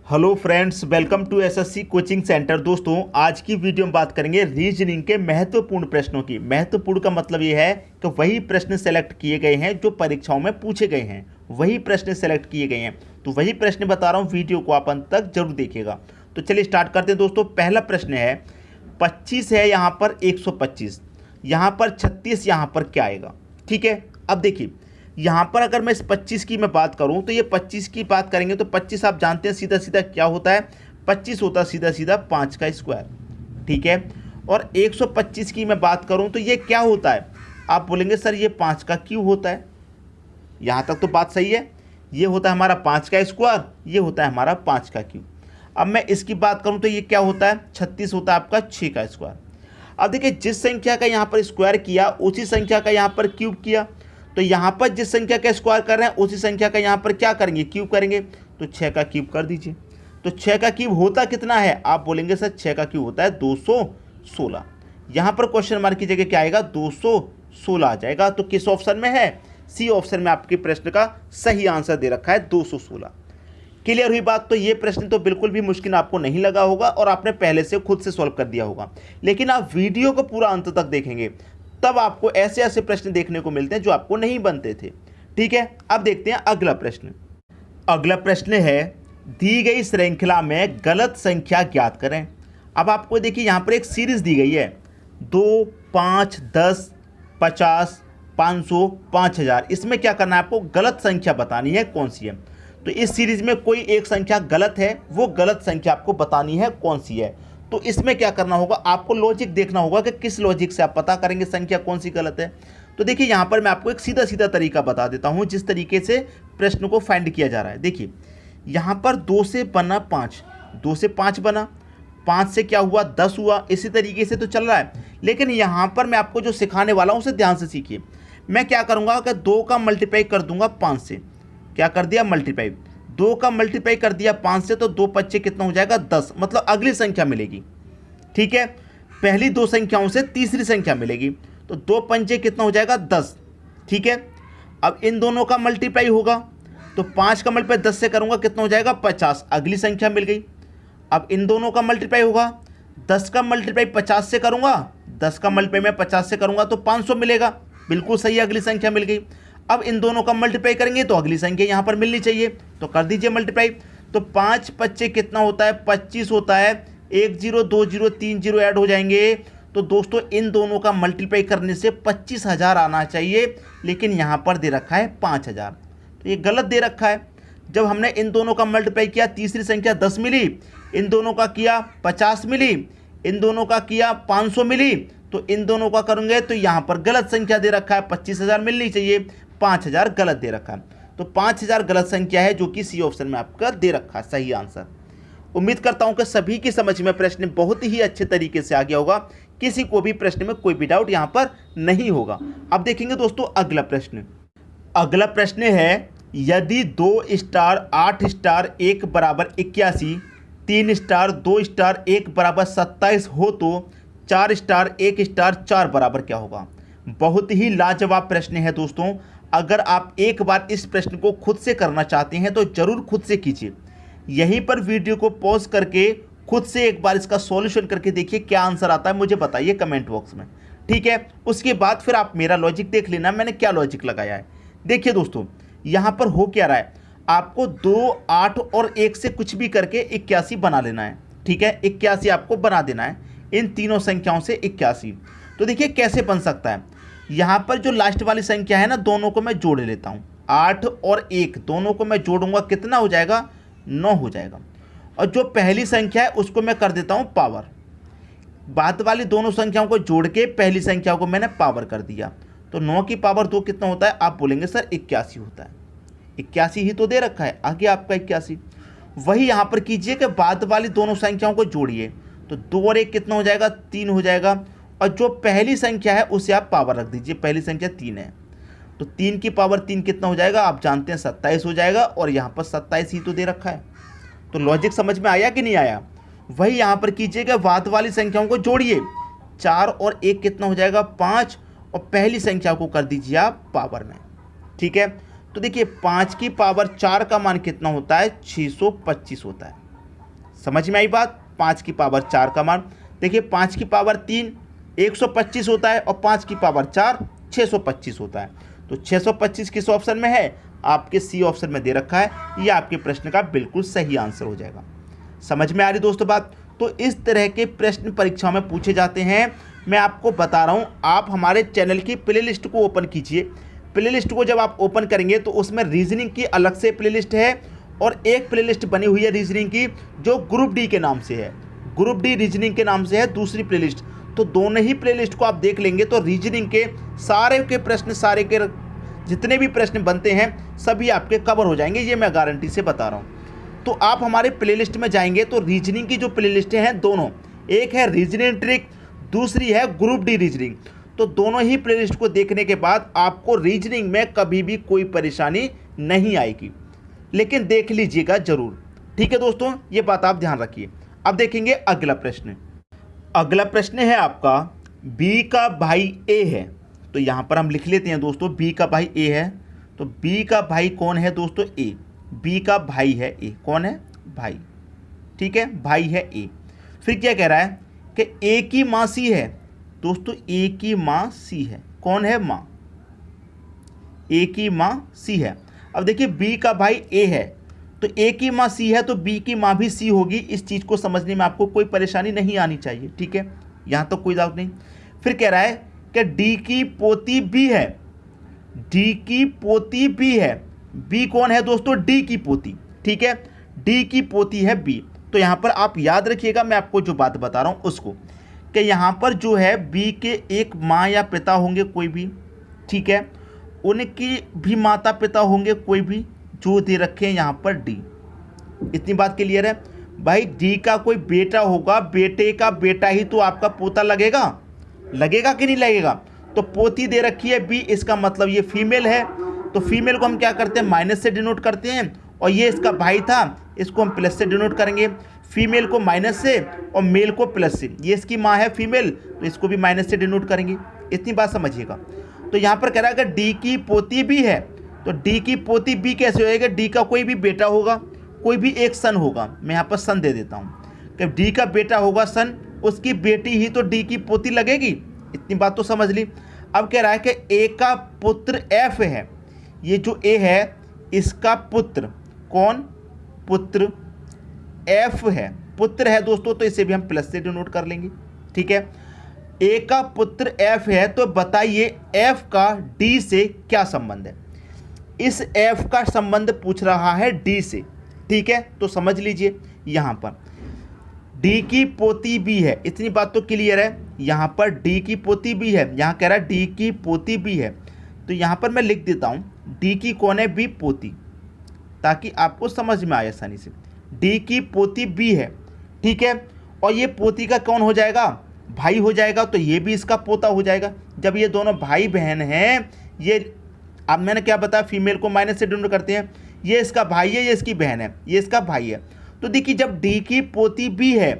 Hello friends, welcome to SSC coaching centre. दोस्तों, आज की वीडियो में बात करेंगे रीजनिंग के महत्वपूर्ण प्रश्नों की। महत्वपूर्ण का मतलब ये है कि वही प्रश्न सेलेक्ट किए गए हैं जो परीक्षाओं में पूछे गए हैं, वही प्रश्न सेलेक्ट किए गए हैं। तो वही प्रश्न बता रहा हूँ, वीडियो को आप अंत तक जरूर देखिएगा। तो चलिए स्टार्ट करते हैं दोस्तों। पहला प्रश्न है 25 है, यहाँ पर 125, यहाँ पर 36, यहाँ पर क्या आएगा? ठीक है, अब देखिए यहाँ पर अगर मैं इस 25 की मैं बात करूँ तो ये 25 की बात करेंगे तो 25 आप जानते हैं सीधा सीधा क्या होता है, 25 होता है सीधा सीधा 5 का स्क्वायर। ठीक है, और 125 की मैं बात करूँ तो ये क्या होता है? आप बोलेंगे सर ये 5 का क्यूब होता है। यहाँ तक तो बात सही है, ये होता है हमारा 5 का स्क्वायर, ये होता है हमारा 5 का क्यूब। अब मैं इसकी बात करूँ तो ये क्या होता है, 36 होता है आपका 6 का स्क्वायर। अब देखिए जिस संख्या का यहाँ पर स्क्वायर किया उसी संख्या का यहाँ पर क्यूब किया, तो यहाँ पर जिस संख्या का स्क्वायर कर रहे हैं उसी संख्या का यहाँ पर क्या करेंगे, क्यूब करेंगे। तो 6 का क्यूब कर दीजिए। तो 6 का क्यूब होता कितना है? आप बोलेंगे सर 6 का क्यूब होता है 216। यहाँ पर क्वेश्चन मार्क की जगह क्या आएगा, 216 आ जाएगा। तो किस ऑप्शन में है? सी ऑप्शन में आपके प्रश्न का सही आंसर दे रखा है 216। क्लियर हुई बात? तो ये प्रश्न तो बिल्कुल भी मुश्किल आपको नहीं लगा होगा और आपने पहले से खुद से सॉल्व कर दिया होगा। लेकिन आप वीडियो को पूरा अंत तक देखेंगे तब आपको ऐसे ऐसे प्रश्न देखने को मिलते हैं जो आपको नहीं बनते थे। ठीक है, अब देखते हैं अगला प्रश्न। अगला प्रश्न है दी गई श्रृंखला में गलत संख्या ज्ञात करें। अब आपको देखिए यहाँ पर एक सीरीज दी गई है 2, 5, 10, 50, 500, 5000। इसमें क्या करना है, आपको गलत संख्या बतानी है कौन सी है। तो इस सीरीज में कोई एक संख्या गलत है, वो गलत संख्या आपको बतानी है कौन सी है। तो इसमें क्या करना होगा, आपको लॉजिक देखना होगा कि किस लॉजिक से आप पता करेंगे संख्या कौन सी गलत है। तो देखिए यहाँ पर मैं आपको एक सीधा सीधा तरीका बता देता हूँ जिस तरीके से प्रश्न को फाइंड किया जा रहा है। देखिए यहाँ पर 2 से बना 5, 2 से 5 बना, 5 से क्या हुआ 10 हुआ, इसी तरीके से तो चल रहा है। लेकिन यहाँ पर मैं आपको जो सिखाने वाला हूँ उसे ध्यान से सीखिए। मैं क्या करूँगा कि 2 का मल्टीप्लाई कर दूंगा 5 से। क्या कर दिया, मल्टीप्लाई। 2 का मल्टीप्लाई कर दिया 5 से, तो 2 पच्चे कितना हो जाएगा 10, मतलब अगली संख्या मिलेगी। ठीक है, पहली 2 संख्याओं से तीसरी संख्या मिलेगी, तो 2 पंजे कितना हो जाएगा 10। ठीक है, अब इन दोनों का मल्टीप्लाई होगा तो 5 का मल्टीप्लाई 10 से करूंगा कितना हो जाएगा 50, अगली संख्या मिल गई। अब इन दोनों का मल्टीप्लाई होगा, 10 का मल्टीप्लाई 50 से करूंगा, 10 का मल्टीप्लाई मैं 50 से करूंगा तो 500 मिलेगा, बिल्कुल सही, अगली संख्या मिल गई। अब इन दोनों का मल्टीप्लाई करेंगे तो अगली संख्या यहाँ पर मिलनी चाहिए, तो कर दीजिए मल्टीप्लाई। तो 5 पच्चे कितना होता है 25 होता है, 1 0 2 0 3 0 ऐड हो जाएंगे। तो दोस्तों इन दोनों का मल्टीप्लाई करने से 25,000 आना चाहिए, लेकिन यहाँ पर दे रखा है 5,000, तो ये गलत दे रखा है। जब हमने इन दोनों का मल्टीप्लाई किया तीसरी संख्या 10 मिली, इन दोनों का किया 50 मिली, इन दोनों का किया 500 मिली, तो इन दोनों का करूँगे तो यहाँ पर गलत संख्या दे रखा है, 25,000 मिलनी चाहिए, 5,000 गलत दे रखा है। तो 5,000 गलत संख्या है जो कि सी ऑप्शन में आपका दे रखा है सही आंसर। उम्मीद करता हूं कि सभी की समझ में प्रश्न बहुत ही अच्छे तरीके से आ गया होगा, किसी को भी प्रश्न में कोई भी डाउट यहां पर नहीं होगा। अब देखेंगे दोस्तों अगला प्रश्न। अगला प्रश्न है यदि 2 स्टार 8 स्टार 1 बराबर 81, 3 स्टार 2 स्टार 1 बराबर 27 हो तो 4 स्टार 1 स्टार 4 बराबर क्या होगा? बहुत ही लाजवाब प्रश्न है दोस्तों। अगर आप एक बार इस प्रश्न को खुद से करना चाहते हैं तो जरूर खुद से कीजिए। यहीं पर वीडियो को पॉज करके खुद से एक बार इसका सॉल्यूशन करके देखिए क्या आंसर आता है, मुझे बताइए कमेंट बॉक्स में। ठीक है, उसके बाद फिर आप मेरा लॉजिक देख लेना, मैंने क्या लॉजिक लगाया है। देखिए दोस्तों यहाँ पर हो क्या रहा है, आपको 2, 8 और 1 से कुछ भी करके 81 बना लेना है। ठीक है, 81 आपको बना देना है इन तीनों संख्याओं से 81। तो देखिए कैसे बन सकता है, यहाँ पर जो लास्ट वाली संख्या है ना, दोनों को मैं जोड़ लेता हूँ, 8 और 1 दोनों को मैं जोड़ूंगा, कितना हो जाएगा 9 हो जाएगा। और जो पहली संख्या है उसको मैं कर देता हूँ पावर, बाद वाली दोनों संख्याओं को जोड़ के पहली संख्या को मैंने पावर कर दिया, तो 9 की पावर 2 कितना होता है? आप बोलेंगे सर 81 होता है। 81 ही तो दे रखा है, आगे आपका 81। वही यहाँ पर कीजिए कि बाद वाली दोनों संख्याओं को जोड़िए, तो 2 और 1 कितना हो जाएगा 3 हो जाएगा, और जो पहली संख्या है उसे आप पावर रख दीजिए, पहली संख्या 3 है, तो 3 की पावर 3 कितना हो जाएगा, आप जानते हैं 27 हो जाएगा, और यहाँ पर 27 ही तो दे रखा है। तो लॉजिक समझ में आया कि नहीं आया? वही यहाँ पर कीजिएगा, बाद वाली संख्याओं को जोड़िए, 4 और 1 कितना हो जाएगा 5, और पहली संख्या को कर दीजिए आप पावर में। ठीक है, तो देखिए 5 की पावर 4 का मान कितना होता है 625 होता है। समझ में आई बात। 5 की पावर 4 का मान देखिए, 5 की पावर 3 125 होता है और 5 की पावर 4 625 होता है। तो 625 किस ऑप्शन में है? आपके सी ऑप्शन में दे रखा है। ये आपके प्रश्न का बिल्कुल सही आंसर हो जाएगा। समझ में आ रही दोस्तों बात। तो इस तरह के प्रश्न परीक्षा में पूछे जाते हैं। मैं आपको बता रहा हूँ, आप हमारे चैनल की प्लेलिस्ट को ओपन कीजिए। प्लेलिस्ट को जब आप ओपन करेंगे तो उसमें रीजनिंग की अलग से प्लेलिस्ट है और एक प्लेलिस्ट बनी हुई है रीजनिंग की जो ग्रुप डी के नाम से है। ग्रुप डी रीजनिंग के नाम से है दूसरी प्लेलिस्ट। तो दोनों ही प्लेलिस्ट को आप देख लेंगे तो रीजनिंग के सारे के प्रश्न, सारे के जितने भी प्रश्न बनते हैं सभी आपके कवर हो जाएंगे, ये मैं गारंटी से बता रहा हूँ। तो आप हमारे प्लेलिस्ट में जाएंगे तो रीजनिंग की जो प्लेलिस्टें हैं दोनों, एक है रीजनिंग ट्रिक, दूसरी है ग्रुप डी रीजनिंग। तो दोनों ही प्लेलिस्ट को देखने के बाद आपको रीजनिंग में कभी भी कोई परेशानी नहीं आएगी, लेकिन देख लीजिएगा जरूर। ठीक है दोस्तों, ये बात आप ध्यान रखिए। अब देखेंगे अगला प्रश्न। अगला प्रश्न है आपका, बी का भाई ए है। तो यहाँ पर हम लिख लेते हैं दोस्तों, बी का भाई ए है। तो बी का भाई कौन है दोस्तों? ए। बी का भाई है ए। कौन है? भाई। ठीक है, भाई है ए। फिर क्या कह रहा है कि ए की माँ सी है। दोस्तों ए की माँ सी है। कौन है? माँ। ए की माँ सी है। अब देखिए बी का भाई ए है तो ए की माँ सी है तो बी की माँ भी सी होगी। इस चीज़ को समझने में आपको कोई परेशानी नहीं आनी चाहिए। ठीक है, यहाँ तो कोई डाउट नहीं। फिर कह रहा है कि डी की पोती बी है। डी की पोती बी है। बी कौन है दोस्तों? डी की पोती। ठीक है, डी की पोती है बी। तो यहाँ पर आप याद रखिएगा मैं आपको जो बात बता रहा हूँ उसको, कि यहाँ पर जो है बी के एक माँ या पिता होंगे कोई भी। ठीक है, उनकी भी माता पिता होंगे कोई भी, जो दे रखे हैं यहाँ पर डी। इतनी बात क्लियर है भाई। डी का कोई बेटा होगा, बेटे का बेटा ही तो आपका पोता लगेगा। लगेगा कि नहीं लगेगा? तो पोती दे रखी है बी, इसका मतलब ये फीमेल है। तो फीमेल को हम क्या करते हैं? माइनस से डिनोट करते हैं। और ये इसका भाई था, इसको हम प्लस से डिनोट करेंगे। फीमेल को माइनस से और मेल को प्लस से। ये इसकी माँ है फीमेल, तो इसको भी माइनस से डिनोट करेंगे। इतनी बात समझिएगा। तो यहाँ पर कह रहा है कि डी की पोती बी है। तो डी की पोती बी कैसे होएगा? डी का कोई भी बेटा होगा, कोई भी एक सन होगा। मैं यहाँ पर सन दे देता हूँ कि डी का बेटा होगा सन, उसकी बेटी ही तो डी की पोती लगेगी। इतनी बात तो समझ ली। अब कह रहा है कि ए का पुत्र एफ है। ये जो ए है इसका पुत्र, कौन? पुत्र एफ है। पुत्र है दोस्तों, तो इसे भी हम प्लस से डिनोट कर लेंगे। ठीक है, ए का पुत्र एफ है। तो बताइए एफ का डी से क्या संबंध है? इस एफ का संबंध पूछ रहा है डी से। ठीक है, तो समझ लीजिए यहाँ पर डी की पोती बी है। इतनी बात तो क्लियर है। यहाँ पर डी की पोती बी है, यहाँ कह रहा है डी की पोती बी है। तो यहाँ पर मैं लिख देता हूँ डी की कौन है? बी पोती, ताकि आपको समझ में आए आसानी से। डी की पोती बी है। ठीक है, और ये पोती का कौन हो जाएगा? भाई हो जाएगा। तो ये भी इसका पोता हो जाएगा। जब ये दोनों भाई बहन हैं, ये अब मैंने क्या बताया, फीमेल को माइनस से डिनोट करते हैं। ये इसका भाई है, ये इसकी बहन है, ये इसका भाई है। तो देखिए जब डी की पोती बी है,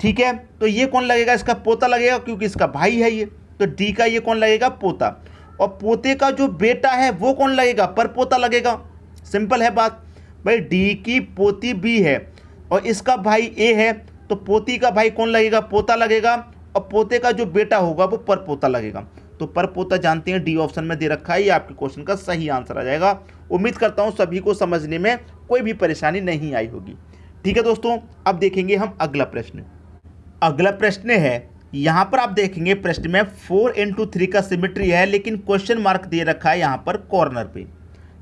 ठीक है, तो ये कौन लगेगा? इसका पोता लगेगा, क्योंकि इसका भाई है ये। तो डी का ये कौन लगेगा? पोता। और पोते का जो बेटा है वो कौन लगेगा? पर पोता लगेगा। सिंपल है बात भाई। डी की पोती बी है और इसका भाई ए है, तो पोती का भाई कौन लगेगा? पोता लगेगा। और पोते का जो बेटा होगा वो पर पोता लगेगा। तो पर पोता जानते हैं डी ऑप्शन में दे रखा है। ये आपके क्वेश्चन का सही आंसर आ जाएगा। उम्मीद करता हूँ सभी को समझने में कोई भी परेशानी नहीं आई होगी। ठीक है दोस्तों, अब देखेंगे हम अगला प्रश्न। अगला प्रश्न है, यहाँ पर आप देखेंगे प्रश्न में 4×3 का सिमेट्री है, लेकिन क्वेश्चन मार्क दे रखा है यहाँ पर कॉर्नर पे।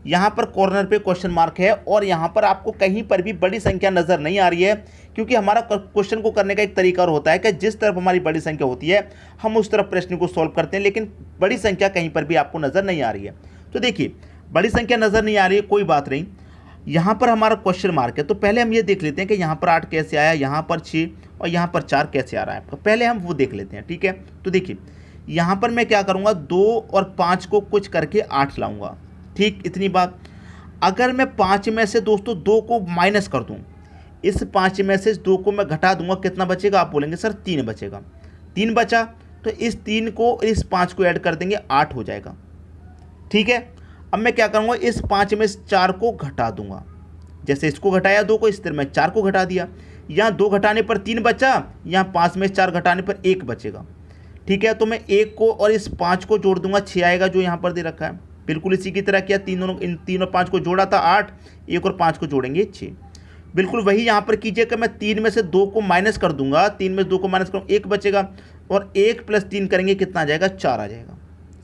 यहाँ पर कॉर्नर पे क्वेश्चन मार्क है और यहाँ पर आपको कहीं पर भी बड़ी संख्या नज़र नहीं आ रही है, क्योंकि हमारा क्वेश्चन को करने का एक तरीका और होता है कि जिस तरफ हमारी बड़ी संख्या होती है हम उस तरफ प्रश्न को सॉल्व करते हैं, लेकिन बड़ी संख्या कहीं पर भी आपको नज़र नहीं आ रही है। तो देखिए बड़ी संख्या नज़र नहीं आ रही है, कोई बात नहीं। यहाँ पर हमारा क्वेश्चन मार्क है, तो पहले हम ये देख लेते हैं कि यहाँ पर 8 कैसे आया, यहाँ पर 6 और यहाँ पर 4 कैसे आ रहा है। तो पहले हम वो देख लेते हैं। ठीक है, तो देखिए यहाँ पर मैं क्या करूँगा, 2 और 5 को कुछ करके 8 लाऊंगा। ठीक, इतनी बात। अगर मैं 5 में से दोस्तों 2 को माइनस कर दूं, इस 5 में से 2 को मैं घटा दूंगा, कितना बचेगा? आप बोलेंगे सर 3 बचेगा। 3 बचा, तो इस 3 को इस 5 को ऐड कर देंगे, 8 हो जाएगा। ठीक है, अब मैं क्या करूँगा, इस 5 में से 4 को घटा दूंगा। जैसे इसको घटाया 2 को, इस तरह मैं 4 को घटा दिया। यहाँ 2 घटाने पर 3 बचा, यहाँ 5 में 4 घटाने पर 1 बचेगा। ठीक है, तो मैं 1 को और इस 5 को जोड़ दूंगा, 6 आएगा जो यहाँ पर दे रखा है। बिल्कुल इसी की तरह किया, इन 3 और 5 को जोड़ा था 8, 1 और 5 को जोड़ेंगे 6। बिल्कुल वही यहाँ पर कीजिए कि मैं 3 में से 2 को माइनस कर दूंगा, 3 में से 2 को माइनस करूँ 1 बचेगा, और 1 + 3 करेंगे कितना आ जाएगा, 4 आ जाएगा।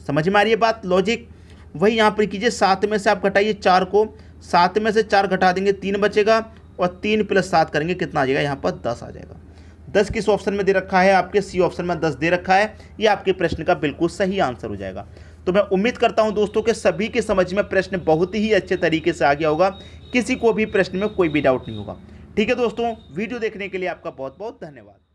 समझ में आ रही है बात, लॉजिक। वही यहाँ पर कीजिए, 7 में से आप घटाइए 4 को, 7 में से 4 घटा देंगे 3 बचेगा, और 3 + 7 करेंगे कितना आ जाएगा, यहाँ पर 10 आ जाएगा। 10 किस ऑप्शन में दे रखा है, आपके सी ऑप्शन में 10 दे रखा है। ये आपके प्रश्न का बिल्कुल सही आंसर हो जाएगा। तो मैं उम्मीद करता हूं दोस्तों कि सभी के समझ में प्रश्न बहुत ही अच्छे तरीके से आ गया होगा, किसी को भी प्रश्न में कोई भी डाउट नहीं होगा। ठीक है दोस्तों, वीडियो देखने के लिए आपका बहुत बहुत धन्यवाद।